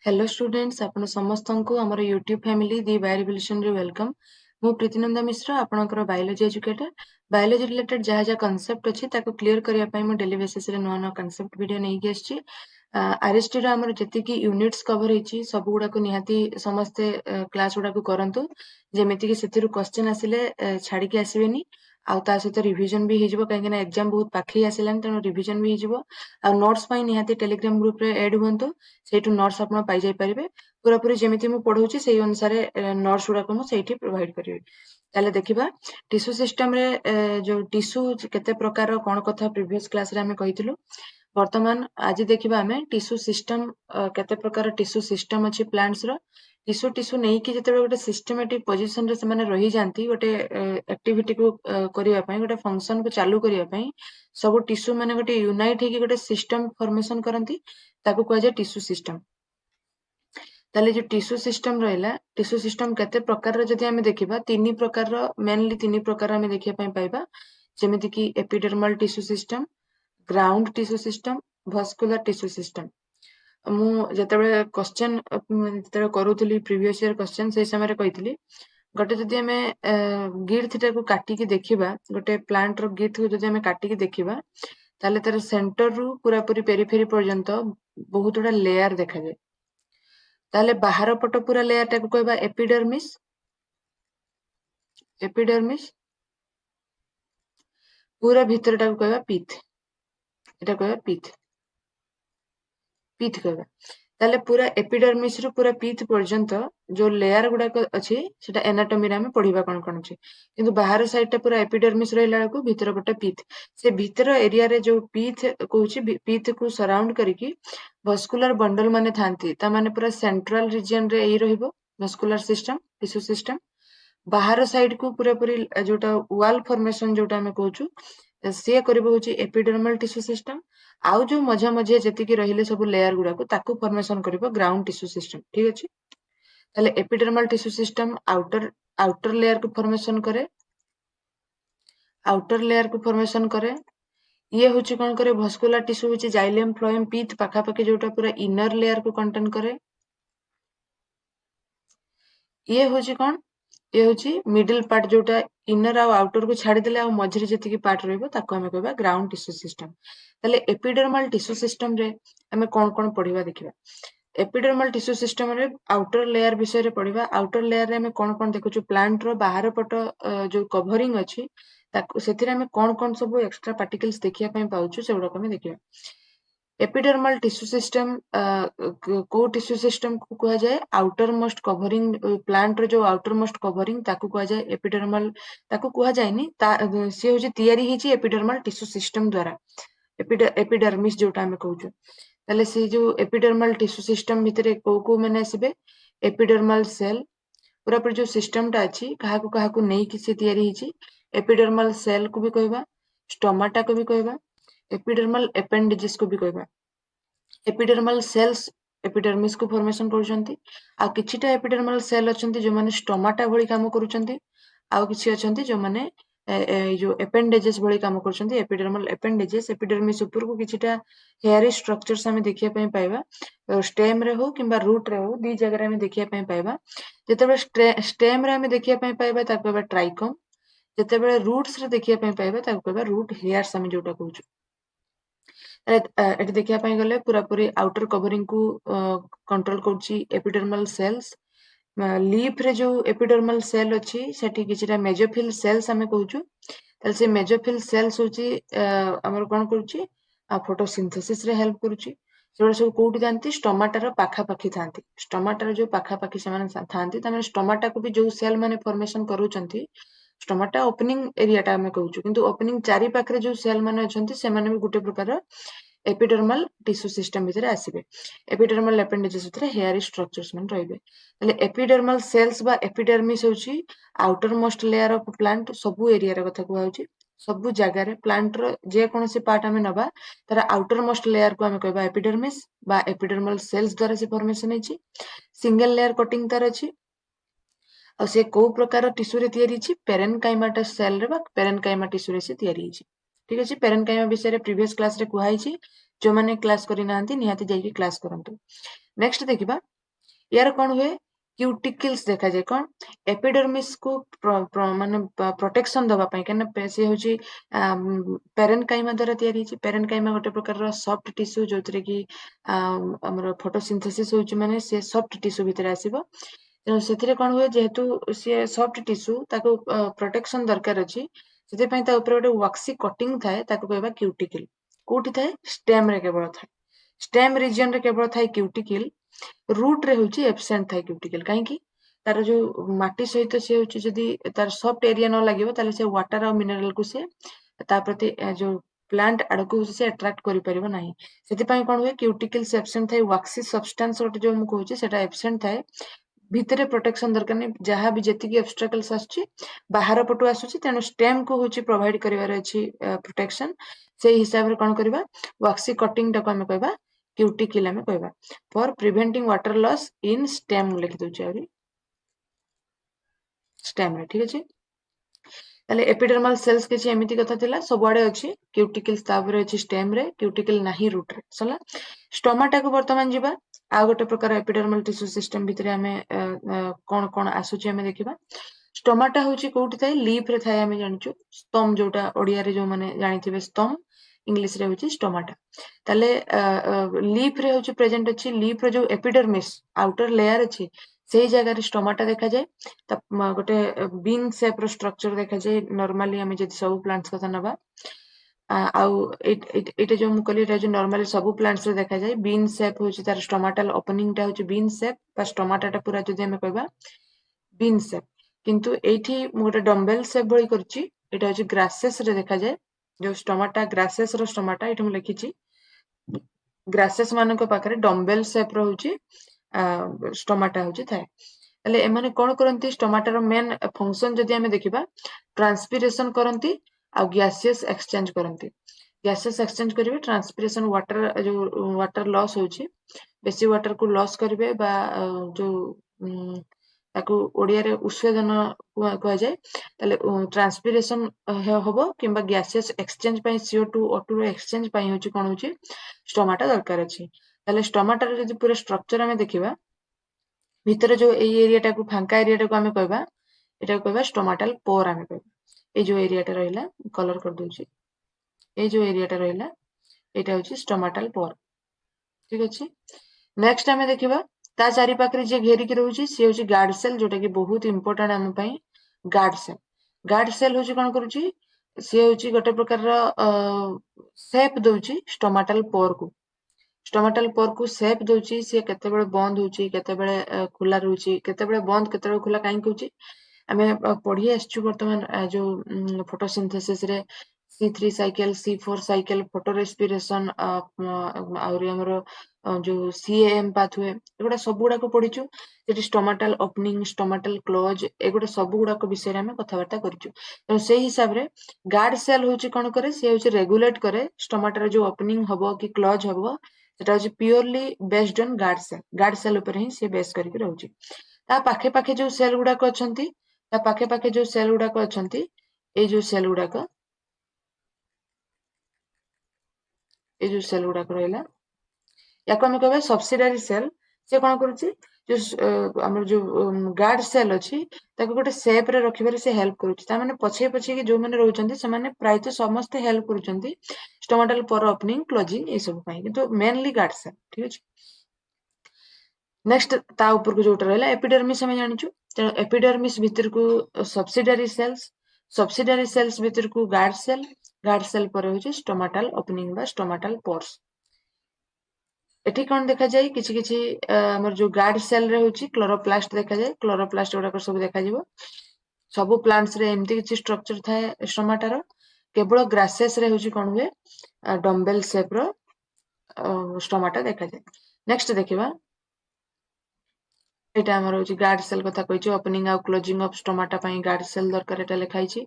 Hello students आपण समस्तंकु हमर YouTube family दी bio revolution रे वेलकम। मु प्रीतिनंदा मिश्र आपनकर बायोलॉजी एजुकेटर। बायोलॉजी रिलेटेड जहाँ जहाँ कॉन्सेप्ट अछि ताको क्लियर करिया पई मु डेली बेसिस रे नवा नवा कॉन्सेप्ट वीडियो नै के आछि। आरएसटी रो हमर जति कि यूनिट्स कवर हेछि सब गुडा को निहाती समस्ते क्लास गुडा को करंतु जेमिति कि सेतिरु क्वेश्चन आसिले छाडी के आसीबेनी आउ ता सहित रिवीजन भी हेजिबो काहे ना एग्जाम बहुत पाखै आसिलान तेनो रिवीजन भी हेजिबो आ नोट्स पई निहाती टेलीग्राम ग्रुप रे ऐड हुंतु सेठु नोट्स आपण पाई जाई परिबे पूरा पूरी जेमिति मु पढौछि सेही अनुसार नोट्स गुडा को मु सेठी प्रोवाइड करिवे। ताले देखिबा टिश्यू सिस्टम रे जो टिश्यू केते प्रकार कोन कथा प्रीवियस क्लास रे हमें कहितलु वर्तमान आज देखिबा हमें टिश्यू सिस्टम केते प्रकार टिश्यू सिस्टम अछि प्लांट्स रो टिश्यू टिश्यू नै कि जेते गोटे सिस्टमैटिक पोजीशन रे से माने रही जानती गोटे एक्टिविटी को करिया पई गोटे फंक्शन को चालू करिया पई सब टिश्यू माने गोटे यूनाइट हे कि गोटे सिस्टम फॉर्मेशन करंती ताको कहै जे टिश्यू सिस्टम। ताले जो टिश्यू सिस्टम रहला टिश्यू सिस्टम केते प्रकार जदि हमें देखिबा तीन प्रकार मेनली तीन प्रकार हमें देखिया पई पाइबा जेमिति कि epidermal tissue system, ground tissue system, vascular tissue system. मु जेतेबेले क्वेश्चन जेतेबेले करूथली प्रीवियस ईयर क्वेश्चन से समय रे कहितली गोटे जदि हमें गिर्थ टाको काटिकी देखिबा गोटे प्लांट रो गिर्थ को जदि हमें काटिकी देखिबा ताले तार सेंटर रु पूरा पूरी पेरिफेरी पर्यंत बहुत गुडा लेयर देखा जाय। ताले बाहर पट पूरा लेयर टाको कहबा एपिडर्मिस एपिडर्मिस पूरा भीतर टाको कहबा पिथ एटा कहबा पिथ पिथ कहबा। ताले पूरा एपिडर्मिस रु पूरा पिथ पर्यंत जो लेयर गुडा अछि सेटा एनाटॉमी रे हम पढिबा कोन अछि किंतु बाहर साइड टा पूरा एपिडर्मिस रहला को भीतर पट पिथ से भीतर एरिया रे जो पिथ कहूची पिथ को सराउंड करिकी भास्कुलर बंडल माने थांती ता माने पूरा सेंट्रल रीजन रे एई रहिबो भास्कुलर सिस्टम टिश्यू सिस्टम बाहर साइड को पूरा पूरी जोटा वॉल फॉर्मेशन जोटा हमें कहूछु से करबो होची एपिडर्मल टिश्यू सिस्टम आउ जो मझा मझे जति कि रहिले सब लेयर गुडा को ताकू फॉर्मेशन करबो ग्राउंड टिश्यू सिस्टम। ठीक अछि ताले epidermal tissue system outer layer को फॉर्मेशन करे आउटर लेयर को फॉर्मेशन करे ये होची कोन करे भास्कुलर टिश्यू होची जाइलम फ्लोएम पिथ पाखा पाखी जोटा पूरा इनर लेयर को कंटेन करे ये होची कोन ये होची मिडिल पार्ट जोटा इनर आ आउटर को छाडी देले आ मझरी जति की पार्ट रहबो ताको हमें कहबा ग्राउंड टिश्यू सिस्टम। ताले एपिडर्मल टिश्यू सिस्टम रे हमें कोन कोन पढिबा देखिबा एपिडर्मल टिश्यू सिस्टम रे आउटर लेयर विषय रे पढिबा आउटर लेयर रे हमें कोन कोन देखुछु प्लांट रो बाहर पट जो कवरिंग अछि ताको सेथिरे हमें कोन कोन सब एक्स्ट्रा पार्टिकल्स देखिया पई पाउछु सेउडा को हमें देखिबा। एपिडर्मल टिश्यू सिस्टम को टिश्यू सिस्टम को कहा जाए आउटर मोस्ट कवरिंग प्लांट रो जो आउटर मोस्ट कवरिंग ताको कहा जाए एपिडर्मल ताको कहा जाए नी ता से होजे तयारी हिची एपिडर्मल टिश्यू सिस्टम द्वारा एपिडर्मिस जोटा हमें कहूछु ताले से जो एपिडर्मल टिश्यू सिस्टम भितरे को माने आसीबे एपिडर्मल सेल पूरा पूरी जो सिस्टम टा अछि कहा को नै कि से तयारी हिची एपिडर्मल सेल को भी कहबा स्टोमाटा को भी कहबा एपिडर्मल एपेंडेजेस को भी कहबा। एपिडर्मल सेल्स एपिडर्मिस को फॉर्मेशन करूछंती आ किछिटा एपिडर्मल सेल अछंती जो माने स्टोमाटा भଳି काम करूछंती आ किछि अछंती जो माने जो एपेंडेजेस भଳି काम करूछंती एपिडर्मल एपेंडेजेस एपिडर्मिस ऊपर को किछिटा हेयरी स्ट्रक्चर्स हमें देखिया पई पाइबा स्टेम रे हो किंबा रूट रे हो दी जगह रे हमें देखिया पई पाइबा जेतेबे स्टेम रे हमें देखिया पई पाइबा ताको कहबा ट्राइकोम जेतेबे रूट्स रे देखिया पई पाइबा ताको कहबा रूट हेयर्स हमें जोटा कहूछु। एटी देखिया पई गले पूरा पूरी आउटर कवरिंग को कंट्रोल करछि एपिडर्मल सेल्स लीफ रे जो एपिडर्मल सेल अछि सेठी किछिटा मेजोफिल सेल्स हमें कहूछु ताले से मेजोफिल सेल्स होछि हमर कोन करछि फोटोसिंथेसिस रे हेल्प करछि सेडा सब कोठी जानती स्टोमाटा रो पाखा पाखी थांती स्टोमाटा रो जो पाखा पाखी से माने थांती तमे स्टोमाटा को भी जो सेल माने फॉर्मेशन करूचंती स्टोमाटा ओपनिंग एरिया टा हमें कहूछु किंतु ओपनिंग चारि पाखरे जो सेल माने अछंती से माने भी गुटे प्रकार एपिडर्मल टिश्यू सिस्टम भितर आसीबे एपिडर्मल एपेंडेजेस भितर हेयरी स्ट्रक्चर्स मन रहइबे ताले एपिडर्मल सेल्स बा एपिडर्मिस होची outer most layer of plant सबु एरिया रे कथा कहउची सबु जगह रे प्लांट रो जे कोनोसी पार्ट हमें नबा तार आउटर मोस्ट लेयर को हमें कहबा एपिडर्मिस बा एपिडर्मल सेल्स द्वारा से फॉर्मेशन हेची सिंगल लेयर कटिंग तार अछि आ से को प्रकार टिश्यू रे तयारी छी पेरेनकाइमा सेल रे बा पेरेनकाइमा टिश्यू रे से तयारी छी। ठीक अछि पेरेनकाइमा विषय रे प्रीवियस क्लास रे कुहाई छी जो माने क्लास करि नांती निहाती जाई कि क्लास करंतु। नेक्स्ट देखिबा यार कौन हुए क्यूटिकल्स देखा जाए कौन एपिडर्मिस को माने प्रोटेक्शन दबा पाई कहना से होची पेरेन्काइमा द्वारा तैयारी होची पेरेन्काइमा गोटे प्रकार सॉफ्ट टिश्यू जोतरे कि हमर फोटोसिंथेसिस होची माने से सॉफ्ट टिश्यू भितर आसीबो तेणु से कौन हुए जेहेतु सी सॉफ्ट टिश्यू ताको प्रोटेक्शन दरकार अच्छी से गोटे वाक्सी कटिंग थाए कहवा क्यूटिकल कोठी थाए स्टेम रे केवल थाए स्टेम रिजन रे केवल थाए क्यूटिकल रूट रे होची एब्सेंट थाए क्यूटिकल कहीं तार जो माटी सहित से होची जदी तार सॉफ्ट एरिया न लागिवो ताले से वाटर और मिनरल को से ता प्रति जो प्लांट आड़को से अट्रैक्ट करि परिबो नाही सेति पई कोन हुए क्यूटिकल्स एब्सेंट थाए वाक्सी सब्सटेंस गोटे जो हम कहूची सेटा एब्सेंट थाए भितरे प्रोटेक्शन दरकार नहीं जहाँ भी जेतिकी ऑब्स्ट्रकल्स आसुची बाहर पटु आसुची तेणु स्टेम को होची प्रोवाइड करिवार अछि प्रोटेक्शन से हिसाब रे कोन करबा वाक्सी कटिंग टाको हमें कहबा क्यूटिकल हमें कहबा for preventing water loss in stem लिखि दउची आरी स्टेम रे ठीक अछि ताले एपिडर्मल सेल्स किछि एमिति कथा थिला सबआडे अछि क्यूटिकल्स तापरे अछि स्टेम रे क्यूटिकल नाही रूट रे सला स्टोमाटा को वर्तमान जिबा आ गोटे प्रकार एपिडर्मल टिश्यू सिस्टम भितरे हमें कोन कोन आसुची हमें देखिबा स्टोमाटा होची कोठी थाए लीफ रे थाए हमें जानिचु स्तम जोटा ओडिया रे जो माने जानिथिबे स्तम इंग्लिश रे होची स्टोमाटा ताले लीफ रे होची प्रेजेंट अछि लीफ रे जो एपिडर्मिस आउटर लेयर अछि सेही जगह रे स्टोमाटा देखा जाए गोटे बीन शेप रो स्ट्रक्चर देखा जाए नॉर्मली हमें जदि सब प्लांट्स कथा नबा आउ एटा जो हम कहली जो नॉर्मली सब प्लांट्स रे देखा जाए बीन शेप होची तार स्टोमाटल ओपनिंग टा होची बीन शेप बा स्टोमाटा टा पूरा जदि हमें कहबा बीन शेप किंतु एठी गोटे डम्बेल शेप भଳି करची एटा होची ग्रासेस रे देखा जाए जो स्टोमाटा ग्रासेस रो स्टोमाटा एठी हम लिखिची ग्रासेस मानको पाखरे डम्बेल शेप रो होची स्टोमाटा होची थाए ताले एमाने कोन करंती स्टोमाटा रो मेन फंक्शन जदि हमें देखिबा ट्रांसपिरेशन करंती आ गैसियस एक्सचेंज करंती गैसेस एक्सचेंज करिवे ट्रांसपिरेशन वाटर जो वाटर लॉस होची बेसी वाटर को लॉस करिवे बा जो ताकू ओडिया रे उष्वेदन कह जाए ताले ट्रांसपिरेशन होबो किंबा गैसेस एक्सचेंज पई CO2 O2 रो एक्सचेंज पई होची कोन होची स्टोमाटा दरकार अछि ताले स्टोमाटा रे जदि पूरा स्ट्रक्चर हमें देखिबा भितर जो ए एरिया टाकू फांका एरिया टाकू हमें कहबा एटा कहबा स्टोमाटल पोर हमें कहबा ए जो एरिया टा रहिला कलर कर दोची ए जो एरिया टा रहिला एटा होची स्टोमाटल पोर ठीक अछि नेक्स्ट हमें देखिबा ता चारि पाखरे जे घेरी के रहउची से होची गार्ड सेल जोटा कि बहुत इंपोर्टेंट हम पई गार्ड सेल होची कोन करूची से होची गोटे प्रकार रो शेप दोची स्टोमाटल पोर को शेप दोची से केते बेले बंद होची केते बेले खुला रहउची केते बेले बंद केते बेले खुला काई कहउची हमें पढ़ी आछू वर्तमान जो फोटोसिंथेसिस रे C3 cycle C4 cycle photo respiration आउरी हमरो जो CAM पाथवे एगुडा सब गुडा को पढिचु जेटी स्टोमाटल ओपनिंग स्टोमाटल क्लोज एगुडा सब गुडा को विषय रे हमें कथावार्ता करिचु तो सेही हिसाब रे गार्ड सेल होची कोन करे से होची रेगुलेट करे स्टोमाटा रे जो ओपनिंग हबो कि क्लोज हबो सेटा होची purely based on guard cell ऊपर ही से बेस करके रहउची ता पाखे पाखे जो सेल गुडा को अछंती ता पाखे पाखे जो सेल गुडा को अछंती ए जो सेल गुडा को रहला याको हमें कहबा सब्सिडारी सेल से कोन करूची जो हमर जो गार्ड सेल अछि ताको गोटे शेप रे रखिबारे से हेल्प करूची ता माने पछे पछे कि जो माने रहउचंती से माने प्रायत समस्त हेल्प करूचंती स्टोमाटल पर ओपनिंग क्लोजिंग ए सब पई किंतु मेनली गार्ड सेल ठीक अछि नेक्स्ट ता ऊपर को जोटा रहला एपिडर्मिस हमें जानिचु तेणु एपिडर्मिस भितर को सब्सिडारी सेल्स भितर को गार्ड सेल पर होची स्टोमाटल ओपनिंग बा स्टोमाटल पोर्स एठी कोन देखा जाय किछि किछि हमर जो गार्ड सेल रे होची क्लोरोप्लास्ट देखा जाय क्लोरोप्लास्ट गुडा को सब देखा जिवो सब प्लांट्स रे एम्ति किछि स्ट्रक्चर थाए स्टोमाटा रो केवल ग्रासेस रे होची कोन हुए डम्बेल शेप रो स्टोमाटा देखा जाय नेक्स्ट देखिबा एटा हमर होची गार्ड सेल कथा कहिची ओपनिंग आ क्लोजिंग ऑफ स्टोमाटा पई गार्ड सेल दरकार एटा लिखाइची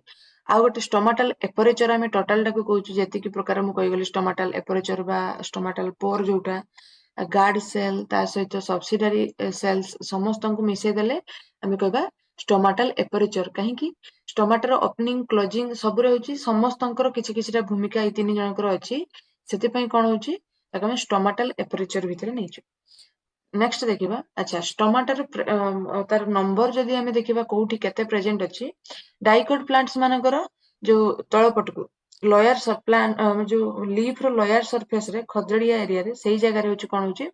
आ गोटे स्टोमाटल एपरेचर हमें टोटल टाको कहउची जेति की प्रकार मु कहि गेली स्टोमाटल एपरेचर बा स्टोमाटल पोर जोटा गार्ड सेल ता सहित सब्सिडारी सेल्स समस्त को मिसे देले हमें कहबा स्टोमाटल एपरेचर कहीं की स्टोमाटर ओपनिंग क्लोजिंग सब रे होची समस्त किछि किछिटा भूमिका ई तीन जनकर अछि सेति पई कोन होची ताको हम स्टोमाटल एपरेचर भितरे नैछु नेक्स्ट देखिबा अच्छा स्टोमाटो तार नंबर जदि आमे देखिबा कोठी केते प्रेजेंट अछि डाइकोट प्लांट्स मानकर जो तळपटकु लोयर सब प्लांट जो लीफ रो लोयर सरफेस रे खजड़िया एरिया रे सेही जगह रे होची कोन होची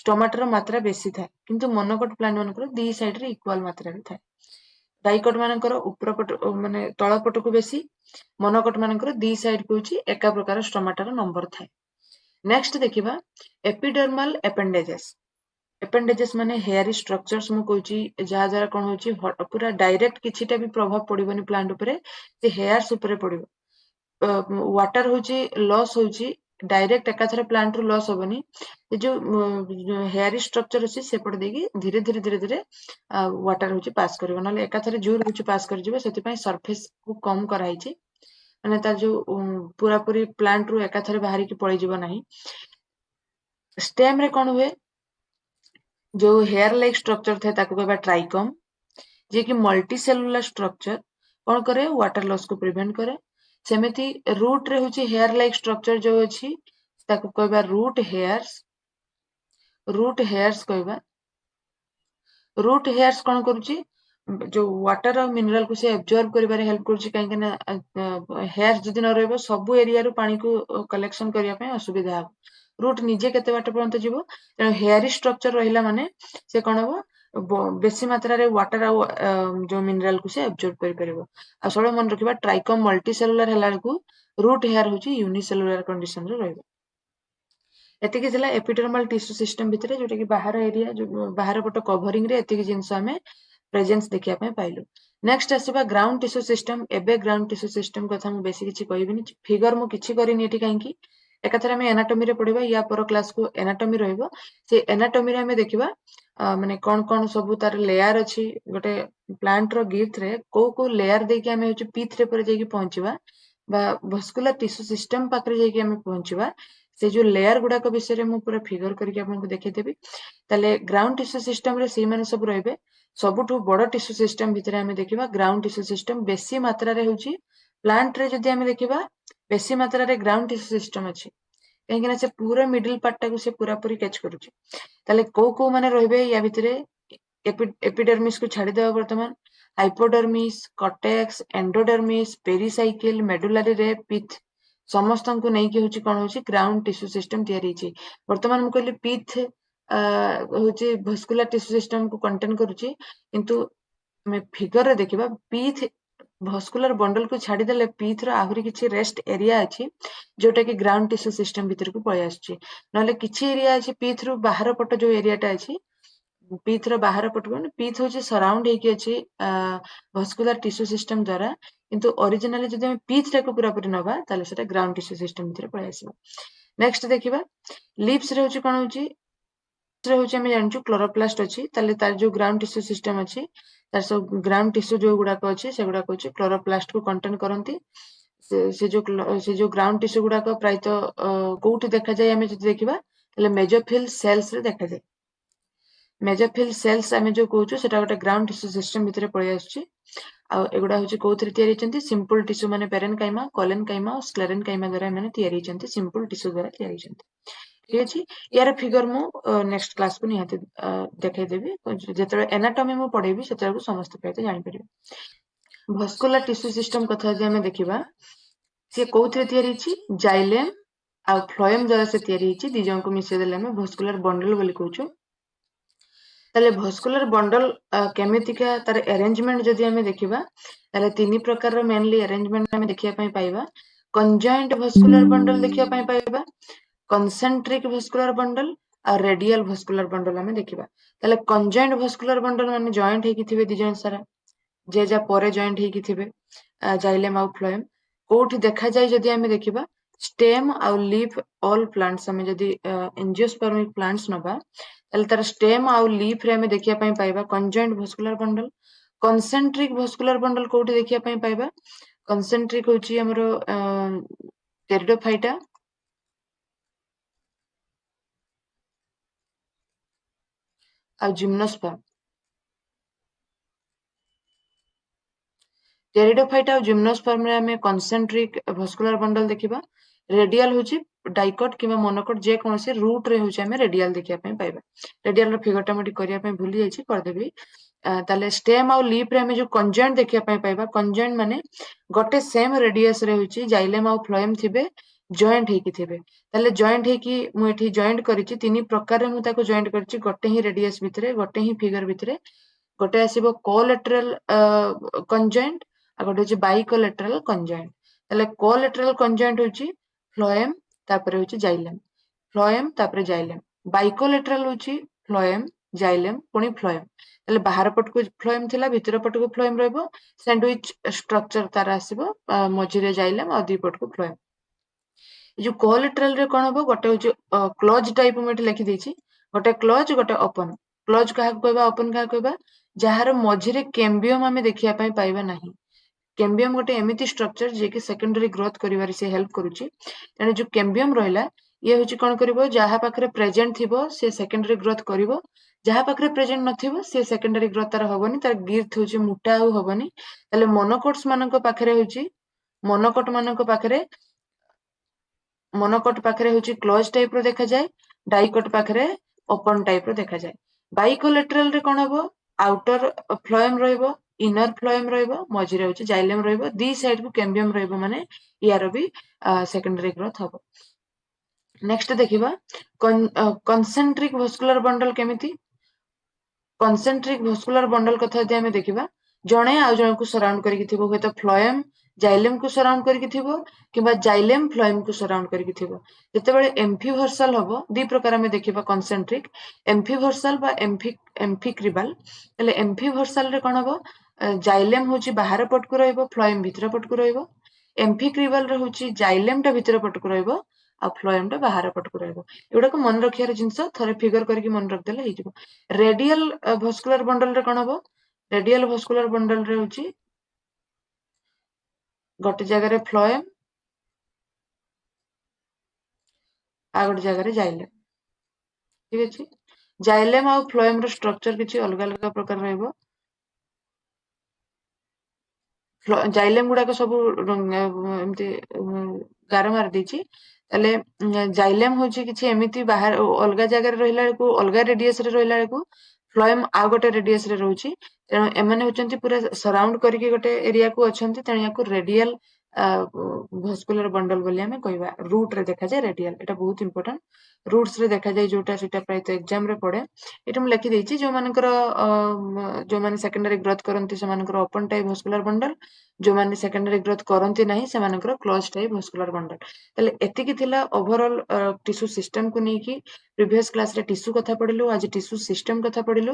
टमाटर मात्रा बेसी थाए किंतु मोनोकोट प्लांट मानकर दी साइड रे इक्वल मात्रा रे थाए डाइकोट मानकर ऊपर पट माने तळपट को बेसी मोनोकोट मानकर दी साइड को होची एका प्रकार टमाटर नंबर थाए नेक्स्ट देखिबा एपिडर्मल एपेंडेजेस माने हेयर स्ट्रक्चर्स मु कहूची जहा जरा कोन होची पूरा डायरेक्ट किछिटा भी प्रभाव पड़िबनी प्लांट उपरे से हेयर्स उपरे पड़िबो वाटर होची लॉस होची डायरेक्ट एकाथरे प्लांट रू लॉस होबनी जो हेयर स्ट्रक्चर अछि सेपट देगी धीरे धीरे धीरे धीरे वाटर होची पास करबो नले एकाथरे जोर होची पास कर जिवो सेति पई सरफेस को कम कराइची माने तार जो पूरा पूरी प्लांट रू एकाथरे बाहरी की पळि जिवो नाही स्टेम रे कोन हुए जो हेयर लाइक स्ट्रक्चर थे ताको कहबा ट्राइकम जे कि मल्टी सेलुलर स्ट्रक्चर कोन करे वाटर लॉस को प्रिवेंट करे सेमिति रूट रे होची हेयर लाइक स्ट्रक्चर जो अछि ताको कहबा रूट हेयर्स कहबा रूट हेयर्स कोन करूची जो वाटर और मिनरल को से एब्जॉर्ब करिबारे हेल्प करूची काहे ना हेयर्स जदि न रहबो सब एरिया रो पानी को कलेक्शन करिया पे असुविधा रूट निजे केते वाटर पर्यंत जीवो तेणु हेयर स्ट्रक्चर रहिला माने से कोन हबो बेसी मात्रा रे वाटर जो मिनरल को से एब्जॉर्ब करि परिबो आ सळो मन रखिबा ट्राइकोम मल्टी सेलुलर हेला को रूट हेयर होची यूनिसेलुलर कंडीशन रे रहबो एतिकी थिला एपिडर्मल टिश्यू सिस्टम भितरे जोटा कि बाहर एरिया जो बाहर पट कवरिंग रे एतिकी जिंस हमें प्रेजेंस देखिया पे पाइलु नेक्स्ट आसीबा ग्राउंड टिश्यू सिस्टम एबे ग्राउंड टिश्यू सिस्टम कथा मु बेसी किछि कहबिनी फिगर मु किछि करिनि एठी काहे कि एकाथरे हमें एनाटॉमी रे पढिबा या पर क्लास को एनाटॉमी रहइबो से एनाटॉमी रे हमें देखिबा माने कोन कोन सब तार लेयर अछि गोटे प्लांट रो गिर्थ रे को लेयर दे के हमें होछि पीथ रे पर जाई कि पहुंचीबा बा भस्कुलर टिश्यू सिस्टम पाखरे जाई कि हमें पहुंचीबा से जो लेयर गुडा को विषय में पूरा फिगर करके आपको देखैदेबी ताले ग्राउंड टिश्यू सिस्टम रे से माने सब रहबे सबुठु बड़ टिश्यू सिस्टम भितरे हमें देखिबा ग्राउंड टिश्यू सिस्टम बेसी मात्रा रे होची प्लांट रे जदि हमें देखिबा बेसी मात्रा रे ग्राउंड टिश्यू सिस्टम अछि काहेकि ना से पूरा मिडिल पार्ट टाको से पूरा पूरी कैच करूची ताले को माने रहबे या भितरे एपिडर्मिस को छाडी देबा वर्तमान hypodermis cortex endodermis pericycle medullary ray pith समस्त को नहीं कि होची कोन होची ग्राउंड टिश्यू सिस्टम तयारी छि वर्तमान मु कहली पिथ होची भस्कुलर टिश्यू सिस्टम को कंटेन करूची किंतु मैं फिगर रे देखिबा पिथ भस्कुलर बंडल को छाडी देले पिथ रो आहुरी किछि रेस्ट एरिया अछि जोटा कि ग्राउंड टिश्यू सिस्टम भीतर को पळि आछि नले किछि एरिया अछि पिथ रो बाहर पट जो एरियाटा अछि पिथ रो बाहर पट को पिथ होची सराउंड हेकी अछि भस्कुलर टिश्यू सिस्टम द्वारा किंतु ओरिजिनली जदि हम पिथ टाको पूरा पूरी नबा ताले सेटा ग्राउंड टिश्यू सिस्टम भीतर पळि आसीबा नेक्स्ट देखिबा लिप्स रे होची कोन होची रे होची हम जानचु क्लोरोप्लास्ट अछि ताले तार जो ग्राउंड टिश्यू सिस्टम अछि तार सब ग्राउंड टिश्यू जो गुडा को अछि से गुडा को अछि क्लोरोप्लास्ट को कंटेन करंती से जो ग्राउंड टिश्यू गुडा को प्रायत कोउठी देखा जाय हमें जदि देखिबा ताले मेजोफिल सेल्स रे देखा जाय मेजोफिल सेल्स आमे जो कहूछु सेटा गोटे ग्राउंड टिश्यू सिस्टम भितर पळि आछी आ एगुडा होची कोथरे तयारी चंती सिंपल टिश्यू माने पेरेनकाइमा कोलेनकाइमा और स्क्लेरेनकाइमा द्वारा माने तयारी चंती सिंपल टिश्यू द्वारा तयारी चंती ठीक अछि यार फिगर मु नेक्स्ट क्लास को निहाते देखाइ देबी जेतरे एनाटॉमी मु पढेबी सेतरे को समस्त पेते जानि परिबे भस्कुलर टिश्यू सिस्टम कथा जे हमें देखिबा से कोथरे तयारी छि जाइलेम आ फ्लोएम द्वारा से तयारी छि दी जन को मिसे देले हमें भस्कुलर बंडल बोली कहूछु ताले भस्कुलर बंडल केमितिका तार अरेंजमेंट जदि हमें देखिबा ताले तीन प्रकार रो मेनली अरेंजमेंट हमें देखिया पई पाइबा कंजॉइंट भस्कुलर बंडल देखिया पई पाइबा कंसेंट्रिक भस्कुलर बंडल और रेडियल भस्कुलर बंडल हमें देखिबा ताले कंजॉइंट भस्कुलर बंडल माने जॉइंट हेकी थिबे दी जन सारा जे जा परे जॉइंट हेकी थिबे जाइलेम आउ फ्लोएम कोठी देखा जाय जदि हमें देखिबा स्टेम आउ लीफ ऑल प्लांट्स हमें जदि एंजियोस्पर्मिक प्लांट्स नबा ताले तार स्टेम आउ लीफ रे हमें देखिया पई पाइबा conjoint vascular bundle concentric vascular bundle कोठी देखिया पई पाइबा कंसेंट्रिक होची हमरो टेरिडोफाइटा आ जिम्नोस्पर्म टेरिडोफाइटा और जिम्नोस्पर्म रे हमें कंसेंट्रिक भस्कुलर बंडल देखिबा रेडियल होची डाइकट कि मोनोकट जे कौन से रूट रे होचे हमें रेडियल देखिया पे पाइबा रेडियल रो फिगर टा मटी करिया पे भूली जाइछि कर देबी ताले स्टेम आ लीफ रे हमें जो कंजॉइंट देखिया पे पाइबा कंजॉइंट माने गोटे सेम रेडियस रे होची जाइलेम आ फ्लोएम थिबे जॉइंट हेकी थिबे ताले जॉइंट हेकी मु एठी जॉइंट करिछि तीन प्रकार रे मु ताको जॉइंट करिछि गोटे ही रेडियस भितरे गोटे ही फिगर भितरे गोटे आसीबो कोलैटरल कंजॉइंट आ गोटे होची बाइकोलैटरल कंजॉइंट ताले कोलैटरल कंजॉइंट होची फ्लोएम तापरे होची जाइलेम फ्लोएम तापरे जाइलेम बाइकोलैटरल होची फ्लोएम जाइलेम पुनी फ्लोएम ताले बाहर पट को फ्लोएम थिला भीतर पट को फ्लोएम रहबो सैंडविच स्ट्रक्चर तार आसीबो मझिरे जाइलेम आ दी पट को फ्लोएम जो कोलैटरल रे कोन हबो गोटे होची क्लोज टाइप में लिखि देछि गोटे क्लोज गोटे ओपन क्लोज कहा कहबा ओपन कहा कहबा जहार मझिरे कैम्बियम हमें देखिया पई पाइबा नाही कैम्बियम गोटे एमिति स्ट्रक्चर जे कि सेकेंडरी ग्रोथ करिवार से हेल्प करूची तेने जो कैम्बियम रहला ये होची कोन करबो जहा पाखरे प्रेजेंट थिबो से सेकेंडरी ग्रोथ करिवो जहा पाखरे प्रेजेंट नथिबो से सेकेंडरी ग्रोथ तार होबनी तार गिर्थ होची मुटा हो होबनी तले मोनोकोट्स मानको पाखरे होची मोनोकोट मानको पाखरे मोनोकोट पाखरे होची क्लोज टाइप रो देखा जाय डाइकोट पाखरे ओपन टाइप रो देखा जाय बाइकोलैटरल रे कोन हबो आउटर फ्लोएम रहइबो इनर फ्लोएम रहइबो मझिरे होची जाइलेम रहइबो दी साइड को कैम्बियम रहइबो माने यार भी सेकेंडरी ग्रोथ हबो नेक्स्ट देखिबा कंसेंट्रिक वास्कुलर बंडल केमिति कंसेंट्रिक वास्कुलर बंडल कथा यदि हमें देखिबा जणे आ जणे को सराउंड करके थिबो होय तो फ्लोएम जाइलेम को सराउंड करके थिबो किबा जाइलेम फ्लोएम को सराउंड करके थिबो जेतेबेले एम्फिवर्सल हबो दी प्रकार में देखिबा कंसेंट्रिक एम्फिवर्सल बा एम्फिक्रिबल तले एम्फिवर्सल रे कोन हबो जाइलेम होची बाहर पट को रहइबो फ्लोएम भीतर पट को रहइबो एम्फिक्रिबल रे होची जाइलेम टा भीतर पट को रहइबो आ फ्लोएम टा बाहर पट को रहइबो एडा को मन रखियार जिंस थरे फिगर करके मन रख देले हेजिबो रेडियल भास्कुलर बंडल रे कोन हबो रेडियल भास्कुलर बंडल रे होची गोटे जगह रे फ्लोएम आ गोटे जगह रे जाइलेम ठीक अछि जाइलेम आ फ्लोएम रो स्ट्रक्चर किछि अलग अलग प्रकार रहइबो जाइलेम गुडा को सब एमती गार मार दीची तले जाइलेम होची किछि एमिति बाहर अलगा जगह रे रहिला को अलगा रेडियस रे रहिला को फ्लोएम आ गोटे रेडियस रे रहउची तेनो एमाने होचंती पूरा सराउंड करके गोटे एरिया को अछंती तेनो याको रेडियल भास्कुलर बंडल बोली हमें कहबा रूट रे देखा जाय रेडियल एटा बहुत इंपोर्टेंट रूट्स रे देखा जाय जोटा सेटा प्राय तो एग्जाम रे पड़े एटा हम लिखि देछि जो मानकर जो माने सेकेंडरी ग्रोथ करंती से मानकर ओपन टाइप भास्कुलर बंडल जो माने सेकेंडरी ग्रोथ करंती नाही से मानकर क्लोज टाइप भास्कुलर बंडल तले एतिकी थिला ओवरऑल टिश्यू सिस्टम को नेकी प्रीवियस क्लास रे टिश्यू कथा पढिलु आज टिश्यू सिस्टम कथा पढिलु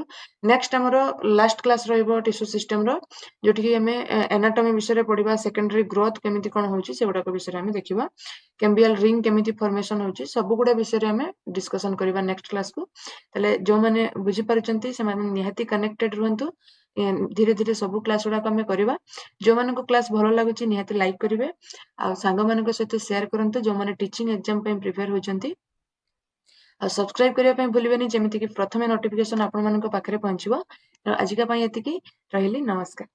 नेक्स्ट हमरो लास्ट क्लास रहइबो टिश्यू सिस्टम रो जोठी कि हमें एनाटॉमी विषय रे पढिबा सेकेंडरी ग्रोथ केमिति कोन होउची से गुडा को विषय रे हमें देखिबा कैम्बियल रिंग केमिति फॉर्मेशन होउची सब गुडा विषय रे हमें डिस्कशन करिबा नेक्स्ट क्लास को तले जो माने बुझी पारुचंती से माने निहाती कनेक्टेड रहंतु धीरे धीरे सब क्लास गुडा हमें करिबा जो मानको क्लास भलो लागुची निहाती लाइक करिवे आ सांग मानको सहित शेयर करंतु जो माने टीचिंग एग्जाम पे प्रिपेयर होचंती आ सब्सक्राइब करिया पे भूलिबेनी जेमिति कि प्रथमे नोटिफिकेशन आपण मानको पाखरे पहुंचीबो आजिका पई एतिकी रहिली नमस्कार।